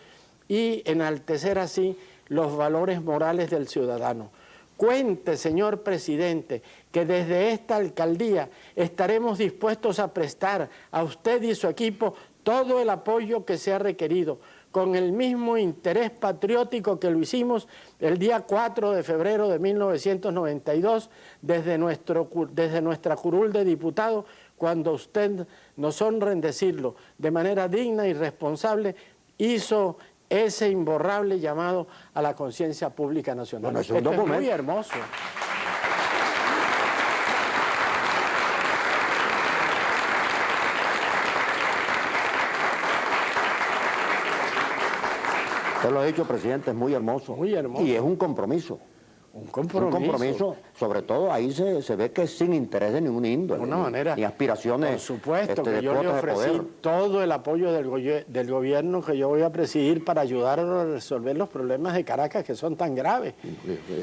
y enaltecer así los valores morales del ciudadano. Cuente, señor presidente, que desde esta alcaldía estaremos dispuestos a prestar a usted y su equipo todo el apoyo que sea requerido, con el mismo interés patriótico que lo hicimos el día 4 de febrero de 1992, desde nuestra curul de diputados, cuando usted, nos honra en decirlo, de manera digna y responsable, hizo ese imborrable llamado a la conciencia pública nacional.
Bueno, es
muy hermoso.
Usted lo ha dicho, presidente, es muy hermoso.
Muy hermoso.
Y es un compromiso.
Un compromiso.
Un compromiso, sobre todo ahí se ve que es sin interés de ningún índole.
De una manera.
Ni aspiraciones.
Por supuesto, que
de
yo le
cuotas de
ofrecí
poder.
todo el apoyo del gobierno que yo voy a presidir para ayudar a resolver los problemas de Caracas, que son tan graves.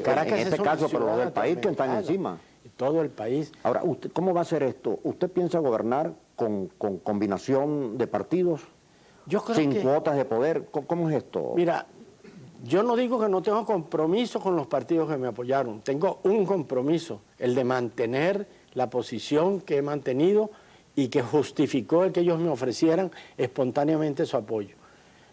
Caracas
en este
es una
caso, pero los del país que están
atormentada.
encima.
Todo el país.
Ahora, usted, ¿cómo va a hacer esto? ¿Usted piensa gobernar con combinación de partidos?
Yo creo
sin
que,
cuotas de poder. ¿Cómo es esto?
Mira, yo no digo que no tengo compromiso con los partidos que me apoyaron. Tengo un compromiso, el de mantener la posición que he mantenido y que justificó el que ellos me ofrecieran espontáneamente su apoyo.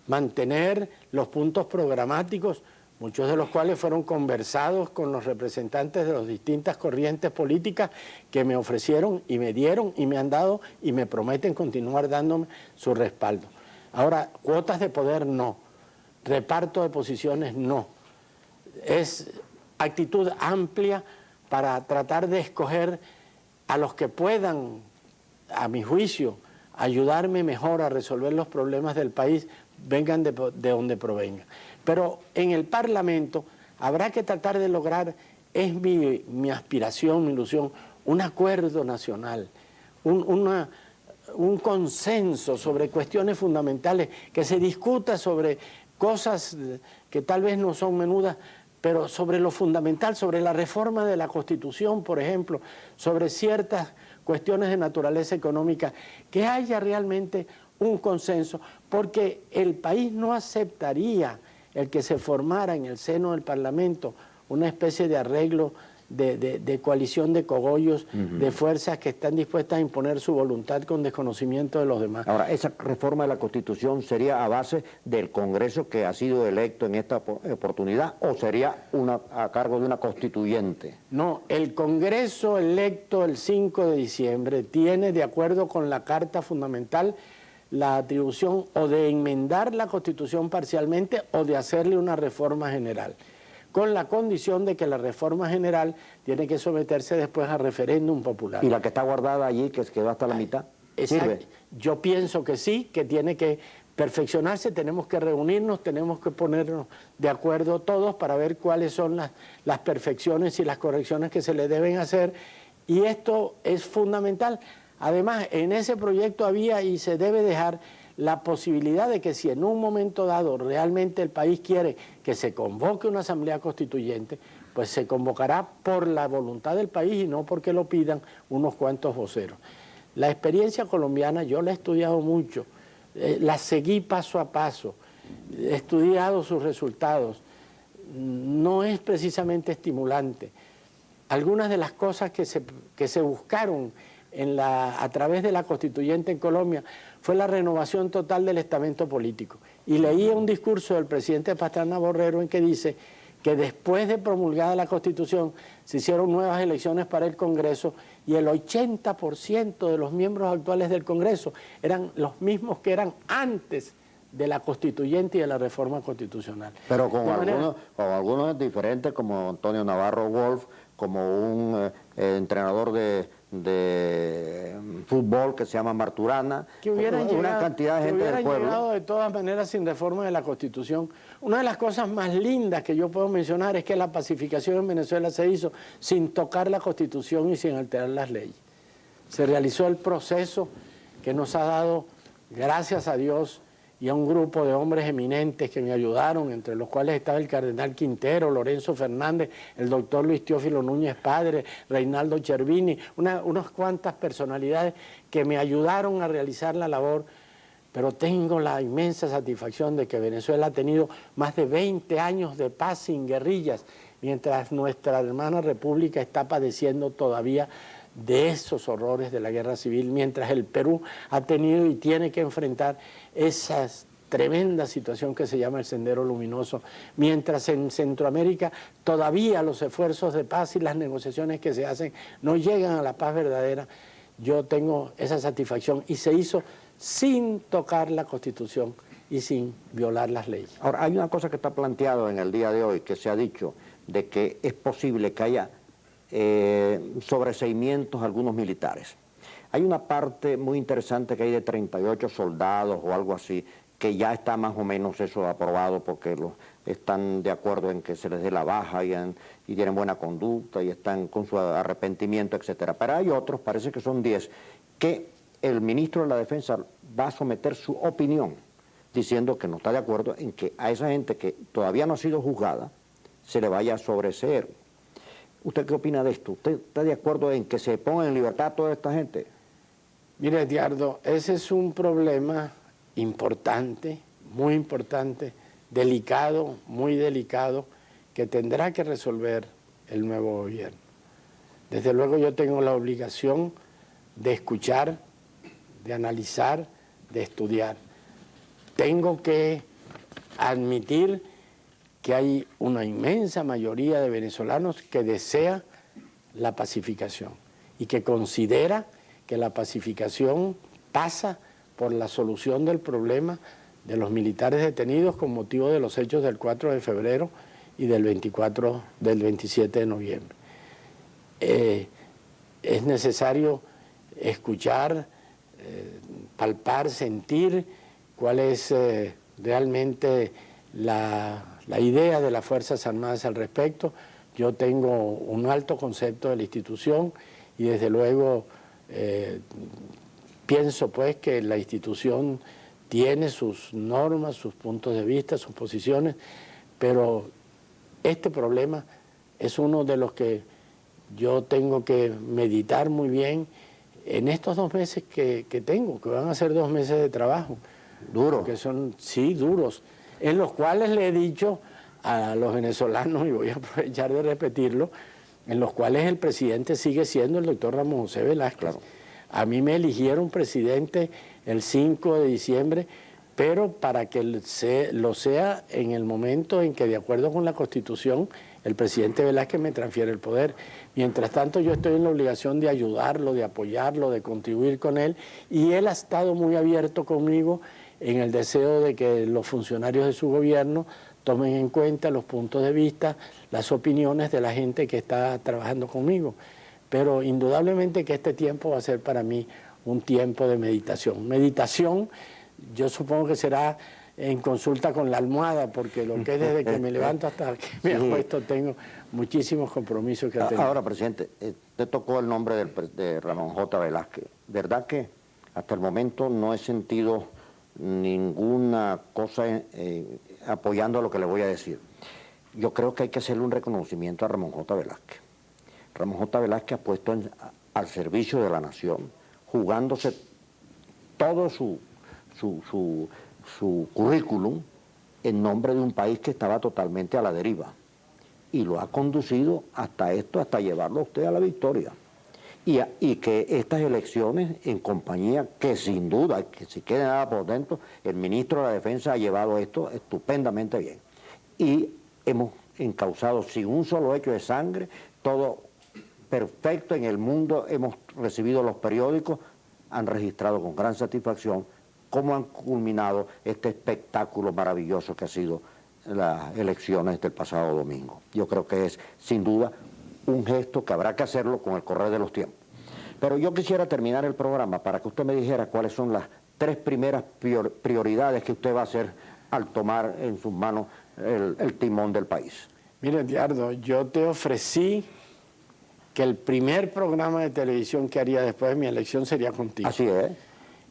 Mantener los puntos programáticos, muchos de los cuales fueron conversados con los representantes de las distintas corrientes políticas que me ofrecieron y me dieron y me han dado y me prometen continuar dándome su respaldo. Ahora, cuotas de poder no. Reparto de posiciones, no. Es actitud amplia para tratar de escoger a los que puedan, a mi juicio, ayudarme mejor a resolver los problemas del país vengan de donde provengan. Pero en el Parlamento habrá que tratar de lograr, es mi aspiración, mi ilusión, un acuerdo nacional, un consenso sobre cuestiones fundamentales, que se discuta sobre cosas que tal vez no son menudas, pero sobre lo fundamental, sobre la reforma de la Constitución, por ejemplo, sobre ciertas cuestiones de naturaleza económica, que haya realmente un consenso, porque el país no aceptaría el que se formara en el seno del Parlamento una especie de arreglo de coalición de cogollos, de fuerzas que están dispuestas a imponer su voluntad con desconocimiento de los demás.
Ahora, esa reforma de la Constitución sería a base del Congreso que ha sido electo en esta oportunidad, o sería a cargo de una constituyente.
No, el Congreso electo el 5 de diciembre tiene, de acuerdo con la Carta Fundamental, la atribución o de enmendar la Constitución parcialmente o de hacerle una reforma general, con la condición de que la reforma general tiene que someterse después a referéndum popular.
¿Y la que está guardada allí, que quedó hasta la mitad, sirve?
Yo pienso que sí, que tiene que perfeccionarse, tenemos que reunirnos, tenemos que ponernos de acuerdo todos para ver cuáles son las perfecciones y las correcciones que se le deben hacer, y esto es fundamental. Además, en ese proyecto había y se debe dejar la posibilidad de que si en un momento dado realmente el país quiere que se convoque una asamblea constituyente, pues se convocará por la voluntad del país y no porque lo pidan unos cuantos voceros. La experiencia colombiana yo la he estudiado mucho, la seguí paso a paso, he estudiado sus resultados, no es precisamente estimulante. Algunas de las cosas que se buscaron a través de la constituyente en Colombia fue la renovación total del estamento político. Y leí un discurso del presidente Pastrana Borrero en que dice que después de promulgada la Constitución se hicieron nuevas elecciones para el Congreso y el 80% de los miembros actuales del Congreso eran los mismos que eran antes de la constituyente y de la reforma constitucional.
Pero con algunos diferentes, como Antonio Navarro Wolf, como un entrenador de fútbol que se llama Marturana,
que una
cantidad de gente del pueblo.
Llegado de todas maneras sin reforma de la Constitución. Una de las cosas más lindas que yo puedo mencionar es que la pacificación en Venezuela se hizo sin tocar la Constitución y sin alterar las leyes. Se realizó el proceso que nos ha dado, gracias a Dios, y a un grupo de hombres eminentes que me ayudaron, entre los cuales estaba el cardenal Quintero, Lorenzo Fernández, el doctor Luis Teófilo Núñez Padre, Reinaldo Chervini, unas cuantas personalidades que me ayudaron a realizar la labor, pero tengo la inmensa satisfacción de que Venezuela ha tenido más de 20 años de paz sin guerrillas, mientras nuestra hermana república está padeciendo todavía de esos horrores de la guerra civil, mientras el Perú ha tenido y tiene que enfrentar esa tremenda situación que se llama el Sendero Luminoso, mientras en Centroamérica todavía los esfuerzos de paz y las negociaciones que se hacen no llegan a la paz verdadera. Yo tengo esa satisfacción y se hizo sin tocar la Constitución y sin violar las leyes.
Ahora, hay una cosa que está planteado en el día de hoy, que se ha dicho, de que es posible que haya sobreseimientos a algunos militares. Hay una parte muy interesante que hay de 38 soldados o algo así, que ya está más o menos eso aprobado porque están de acuerdo en que se les dé la baja y tienen buena conducta y están con su arrepentimiento, etcétera. Pero hay otros, parece que son 10, que el ministro de la Defensa va a someter su opinión diciendo que no está de acuerdo en que a esa gente que todavía no ha sido juzgada se le vaya a sobreseer. ¿Usted qué opina de esto? ¿Usted está de acuerdo en que se ponga en libertad a toda esta gente?
Mire, Edgardo, ese es un problema importante, muy importante, delicado, muy delicado, que tendrá que resolver el nuevo gobierno. Desde luego yo tengo la obligación de escuchar, de analizar, de estudiar. Tengo que admitir que hay una inmensa mayoría de venezolanos que desea la pacificación y que considera que la pacificación pasa por la solución del problema de los militares detenidos con motivo de los hechos del 4 de febrero y del 27 de noviembre. Es necesario escuchar, palpar, sentir cuál es realmente la idea de las Fuerzas Armadas al respecto. Yo tengo un alto concepto de la institución y desde luego pienso pues que la institución tiene sus normas, sus puntos de vista, sus posiciones, pero este problema es uno de los que yo tengo que meditar muy bien en estos 2 meses que tengo, que van a ser 2 meses de trabajo.
Duro.
Que son, sí, duros, en los cuales le he dicho a los venezolanos, y voy a aprovechar de repetirlo, en los cuales el presidente sigue siendo el doctor Ramón José Velázquez.
Claro.
A mí me eligieron presidente el 5 de diciembre, pero para que lo sea en el momento en que, de acuerdo con la Constitución, el presidente Velázquez me transfiere el poder. Mientras tanto, yo estoy en la obligación de ayudarlo, de apoyarlo, de contribuir con él, y él ha estado muy abierto conmigo en el deseo de que los funcionarios de su gobierno tomen en cuenta los puntos de vista, las opiniones de la gente que está trabajando conmigo. Pero indudablemente que este tiempo va a ser para mí un tiempo de meditación. Meditación, yo supongo que será en consulta con la almohada, porque lo que es desde que me levanto hasta que me acuesto tengo muchísimos compromisos que atender.
Ahora, presidente, te tocó el nombre de Ramón J. Velázquez. ¿Verdad que hasta el momento no he sentido ninguna cosa apoyando lo que le voy a decir? Yo creo que hay que hacerle un reconocimiento a Ramón J. Velázquez. Ramón J. Velázquez ha puesto al servicio de la nación, jugándose todo su currículum en nombre de un país que estaba totalmente a la deriva. Y lo ha conducido hasta esto, hasta llevarlo a usted a la victoria. Y que estas elecciones, en compañía que sin duda, que si quede nada por dentro, el ministro de la Defensa ha llevado esto estupendamente bien. Y hemos encauzado sin un solo hecho de sangre, todo perfecto en el mundo. Hemos recibido los periódicos, han registrado con gran satisfacción cómo han culminado este espectáculo maravilloso que ha sido las elecciones del pasado domingo. Yo creo que es, sin duda, un gesto que habrá que hacerlo con el correr de los tiempos. Pero yo quisiera terminar el programa para que usted me dijera cuáles son las 3 primeras prioridades que usted va a hacer al tomar en sus manos el timón del país.
Mire, Edgardo, yo te ofrecí que el primer programa de televisión que haría después de mi elección sería contigo.
Así es.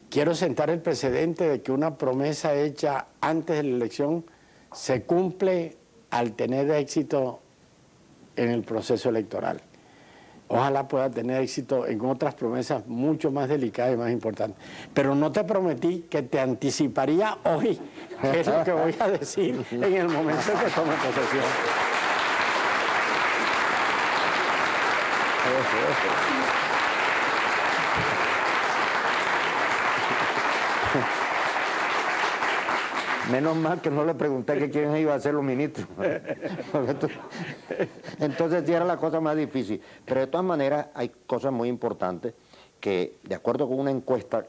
Quiero sentar el precedente de que una promesa hecha antes de la elección se cumple al tener éxito en el proceso electoral. Ojalá pueda tener éxito en otras promesas mucho más delicadas y más importantes. Pero no te prometí que te anticiparía hoy, que es lo que voy a decir en el momento en que tome posesión.
Menos mal que no le pregunté que quién iba a ser los ministros. Entonces sí era la cosa más difícil. Pero de todas maneras hay cosas muy importantes que, de acuerdo con una encuesta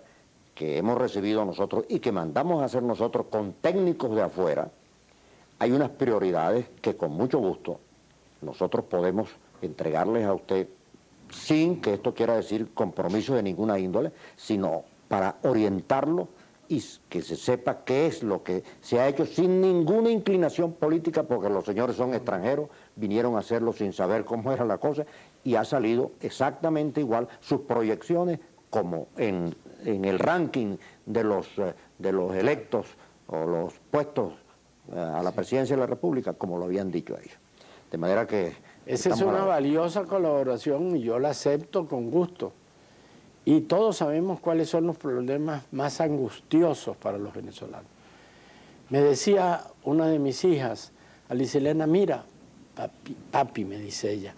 que hemos recibido nosotros y que mandamos a hacer nosotros con técnicos de afuera, hay unas prioridades que con mucho gusto nosotros podemos entregarles a usted sin que esto quiera decir compromiso de ninguna índole, sino para orientarlo y que se sepa qué es lo que se ha hecho sin ninguna inclinación política, porque los señores son extranjeros, vinieron a hacerlo sin saber cómo era la cosa, y ha salido exactamente igual sus proyecciones como en el ranking de los electos o los puestos a la presidencia de la República, como lo habían dicho ellos. De manera que...
Esa es una valiosa colaboración y yo la acepto con gusto. Y todos sabemos cuáles son los problemas más angustiosos para los venezolanos. Me decía una de mis hijas, Alicia Elena, mira, papi, me dice ella,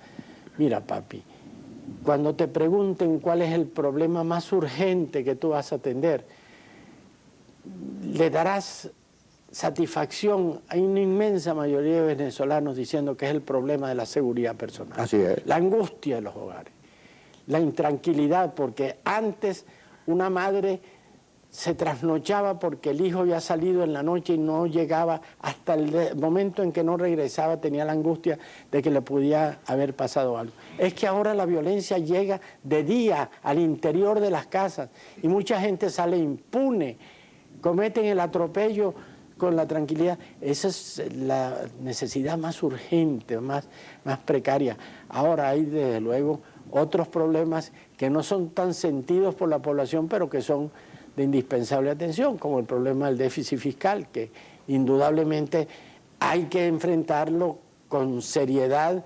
mira, papi, cuando te pregunten cuál es el problema más urgente que tú vas a atender, le darás satisfacción. Hay una inmensa mayoría de venezolanos diciendo que es el problema de la seguridad personal.
Así es.
La angustia de los hogares. La intranquilidad, porque antes una madre se trasnochaba porque el hijo había salido en la noche y no llegaba, hasta el momento en que no regresaba tenía la angustia de que le podía haber pasado algo. Es que ahora la violencia llega de día al interior de las casas y mucha gente sale impune, cometen el atropello con la tranquilidad. Esa es la necesidad más urgente, más precaria. Ahora hay desde luego otros problemas que no son tan sentidos por la población, pero que son de indispensable atención, como el problema del déficit fiscal, que indudablemente hay que enfrentarlo con seriedad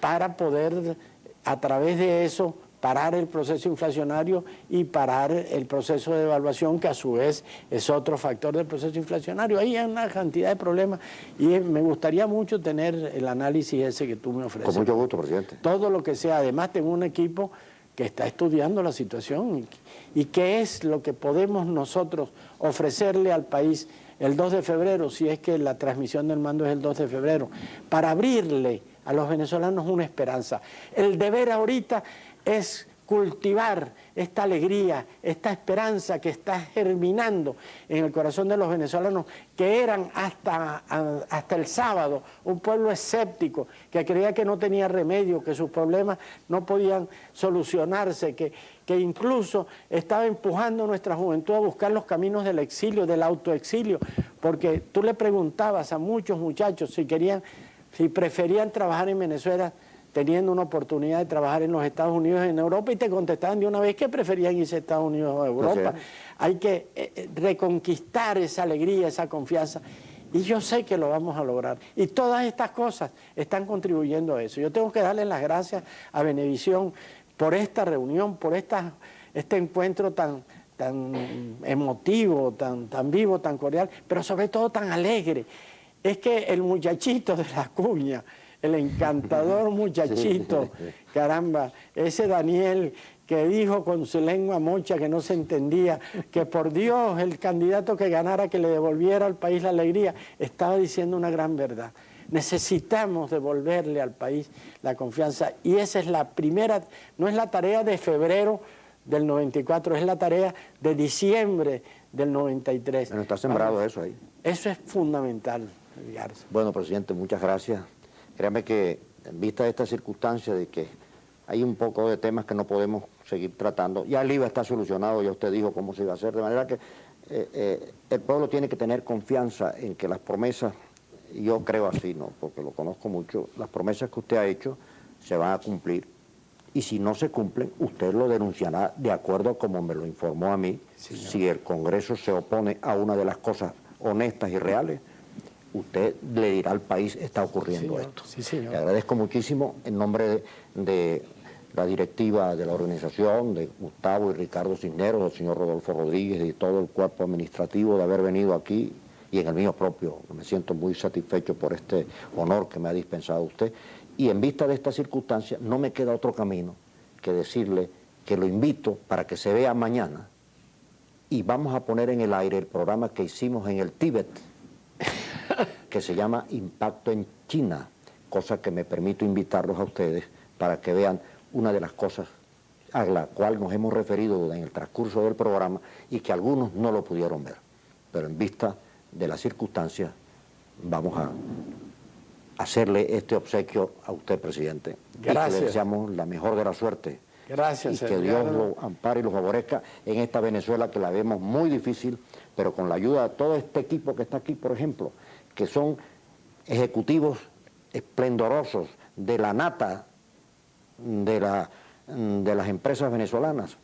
para poder, a través de eso, parar el proceso inflacionario y parar el proceso de devaluación, que a su vez es otro factor del proceso inflacionario. Ahí hay una cantidad de problemas y me gustaría mucho tener el análisis ese que tú me ofreces.
Con mucho gusto, presidente.
Todo lo que sea. Además, tengo un equipo que está estudiando la situación y qué es lo que podemos nosotros ofrecerle al país el 2 de febrero, si es que la transmisión del mando es el 2 de febrero, para abrirle a los venezolanos una esperanza. El deber ahorita es cultivar esta alegría, esta esperanza que está germinando en el corazón de los venezolanos, que eran hasta el sábado un pueblo escéptico, que creía que no tenía remedio, que sus problemas no podían solucionarse, que incluso estaba empujando a nuestra juventud a buscar los caminos del exilio, del autoexilio, porque tú le preguntabas a muchos muchachos si preferían trabajar en Venezuela teniendo una oportunidad de trabajar en los Estados Unidos y en Europa, y te contestaban de una vez que preferían irse a Estados Unidos o a Europa. Hay que reconquistar esa alegría, esa confianza, y yo sé que lo vamos a lograr. Y todas estas cosas están contribuyendo a eso. Yo tengo que darle las gracias a Venevisión por esta reunión, por este encuentro tan emotivo, tan vivo, tan cordial, pero sobre todo tan alegre. Es que el muchachito de la cuña, el encantador muchachito, caramba, ese Daniel que dijo con su lengua mocha que no se entendía, que por Dios el candidato que ganara que le devolviera al país la alegría, estaba diciendo una gran verdad. Necesitamos devolverle al país la confianza, y esa es la primera, no es la tarea de febrero del 94, es la tarea de diciembre del 93.
Bueno, está sembrado eso ahí.
Eso es fundamental, Garza.
Bueno, presidente, muchas gracias. Créame que en vista de esta circunstancia de que hay un poco de temas que no podemos seguir tratando, ya el IVA está solucionado, ya usted dijo cómo se iba a hacer, de manera que el pueblo tiene que tener confianza en que las promesas, yo creo así, ¿no?, porque lo conozco mucho, las promesas que usted ha hecho se van a cumplir, y si no se cumplen, usted lo denunciará de acuerdo a como me lo informó a mí. Sí, si el Congreso se opone a una de las cosas honestas y reales, usted le dirá al país, está ocurriendo esto.
Sí, señor.
Le agradezco muchísimo en nombre de la directiva de la organización, de Gustavo y Ricardo Cisneros, del señor Rodolfo Rodríguez y todo el cuerpo administrativo de haber venido aquí, y en el mío propio. Me siento muy satisfecho por este honor que me ha dispensado usted. Y en vista de esta circunstancia, no me queda otro camino que decirle que lo invito para que se vea mañana, y vamos a poner en el aire el programa que hicimos en el Tíbet, que se llama Impacto en China, cosa que me permito invitarlos a ustedes para que vean una de las cosas a la cual nos hemos referido en el transcurso del programa y que algunos no lo pudieron ver. Pero en vista de las circunstancias, vamos a hacerle este obsequio a usted, presidente.
Gracias.
Y que le deseamos la mejor de la suerte.
Gracias,
y que Dios lo ampare y lo favorezca en esta Venezuela que la vemos muy difícil, pero con la ayuda de todo este equipo que está aquí, por ejemplo, que son ejecutivos esplendorosos de la nata de las empresas venezolanas.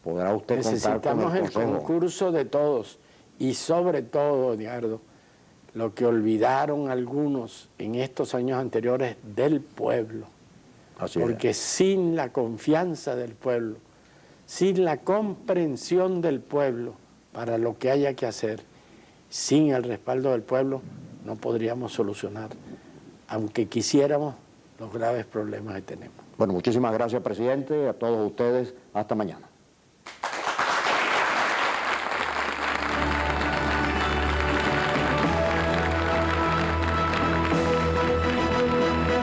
Podrá usted contar con el consejo.
Necesitamos el concurso de todos, y sobre todo, Edgardo, lo que olvidaron algunos en estos años anteriores, del pueblo.
Así
porque
es.
Sin la confianza del pueblo, sin la comprensión del pueblo para lo que haya que hacer, sin el respaldo del pueblo, no podríamos solucionar, aunque quisiéramos, los graves problemas que tenemos.
Bueno, muchísimas gracias, presidente, a todos ustedes. Hasta mañana.